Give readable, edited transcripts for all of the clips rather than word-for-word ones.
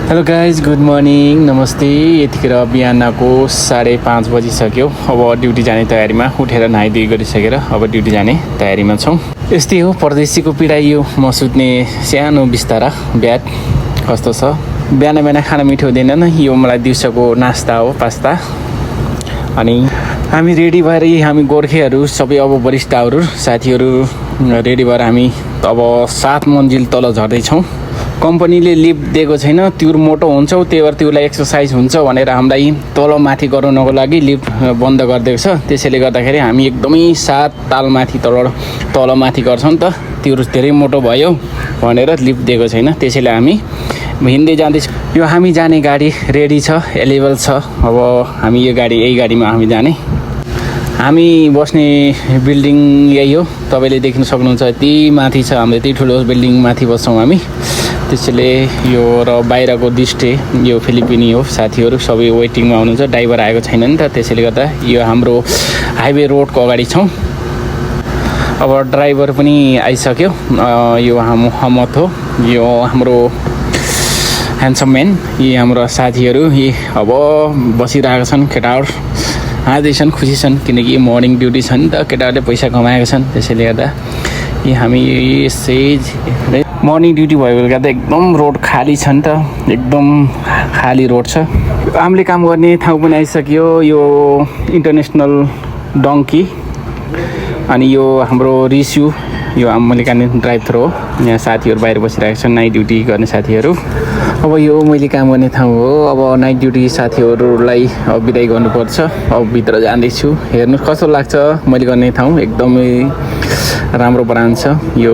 Hello guys, good morning, नमस्ते। यतिखेर बिहानको 5:30 बजिसक्यो। अब ड्युटी जाने तयारीमा, उठेर नुहाइधुई गरिसकेर अब ड्युटी जाने तयारीमा छौँ। यस्तै हो परदेशीको पीडाइ। यो म सुत्ने सानो बिस्तारा ब्याट कस्तो छ। बिहान बिहान खाना मिठो हुँदैन। यो मलाई दिउँसोको नास्ता हो, पास्ता। अनि हामी रेडी भएर, हामी गोर्खेहरू सबै अब वरिष्ठहरू साथीहरू रेडी भएर हामी अब 7 मन्जिल तल झर्दैछौँ। कम्पनीले लिफ्ट दिएको छैन, त्यो मोटो हुन्छौ, त्यही भएर त्यसलाई एक्सर्साइज हुन्छ भनेर हामीलाई तल माथि गराउनको लागि लिफ्ट बन्द गरिदिएको छ। त्यसैले गर्दाखेरि हामी एकदमै 7 ताल माथि तल माथि गर्छौँ नि त, त्यो धेरै मोटो भयो भनेर लिफ्ट दिएको छैन। त्यसैले हामी हिँड्दै जाँदैछौँ। यो हामी जाने गाडी रेडी छ, एलेबल छ। अब हामी यही गाडीमा हामी जाने। हामी बस्ने बिल्डिङ यही हो, तपाईँले देख्न सक्नुहुन्छ। यति माथि छ, हाम्रो यति ठुलो बिल्डिङ माथि बस्छौँ हामी। त्यसैले यो र बाहिरको दृष्टि यो फिलिपिनी हो, साथीहरू सबै वेटिङमा हुनुहुन्छ। ड्राइभर आएको छैन नि त, त्यसैले गर्दा यो हाम्रो हाइवे रोडको अगाडि छौँ। अब ड्राइभर पनि आइसक्यो। यो हमत हो, यो हाम्रो ह्यान्डसम म्यान। यी हाम्रो साथीहरू यी अब बसिरहेका छन्। केटाहरू हाँदैछन्, खुसी छन्, किनकि मर्निङ ड्युटी छ नि त, केटाहरूले पैसा कमाएका छन्। त्यसैले गर्दा यी हामी यसै मर्निङ ड्युटी भएको गर्दा एकदम रोड खाली छ नि त, एकदम खाली रोड छ। हामीले काम गर्ने ठाउँ पनि आइसक्यो। यो इन्टरनेसनल डङ्की अनि यो हाम्रो रिस्यु, यो मैले काम ड्राइभ थ्रो हो। यहाँ साथीहरू बाहिर बसिरहेका छन्, नाइट ड्युटी गर्ने साथीहरू। अब यो मैले काम गर्ने ठाउँ हो। अब नाइट ड्युटी साथीहरूलाई अब बिदाई गर्नुपर्छ। अब भित्र जाँदैछु। हेर्नु कस्तो लाग्छ मैले गर्ने ठाउँ। एकदमै राम्रो ब्रान्च छ। यो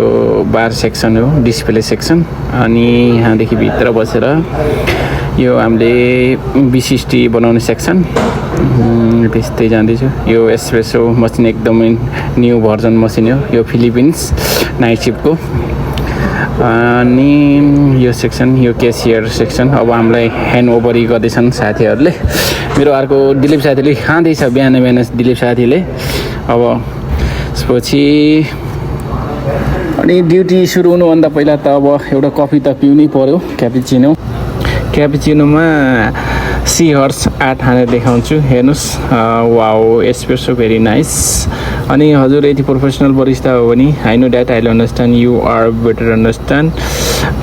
बार सेक्सन हो, डिस्प्ले सेक्सन। अनि यहाँदेखि भित्र बसेर यो हामीले विशिष्टि बनाउने सेक्सन। त्यस्तै जाँदैछु। यो एस्प्रेसो मसिन एकदमै न्यू भर्जन मसिन हो, यो फिलिपिन्स नाइट सिफ्टको। अनि यो सेक्सन, यो क्यासियर सेक्सन। अब हामीलाई ह्यान्ड ओभर गर्दैछन् साथीहरूले। मेरो अर्को दिलीप साथीले खाँदैछ बिहान बिहान। दिलीप साथीले अब त्यसपछि अनि ड्युटी सुरु हुनुभन्दा पहिला त अब एउटा कफी त पिउनै पर्यो, क्यापुचिनोमा सी हर्स 8 हानेर देखाउँछु। हेर्नुहोस्, वाओ, एस्प्रेसो भेरी नाइस। अनि हजुर यति प्रोफेसनल बरिस्ता हो भने I know that, I understand, you are better understand.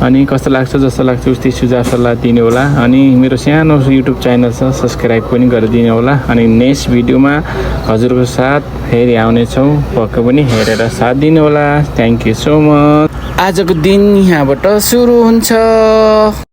अनि कस्तो लाग्छ, जस्तो लाग्छ उस्तै सुझाव सल्लाह दिनु होला। अनि मेरो सानो युट्युब च्यानल छ, सब्सक्राइब पनि गरिदिनु होला। अनि नेक्स्ट भिडियोमा हजुरको साथ फेरि आउनेछौँ, पक्कै पनि हेरेर साथ दिनु होला। Thank you so much. आजको दिन यहाँबाट सुरु हुन्छ।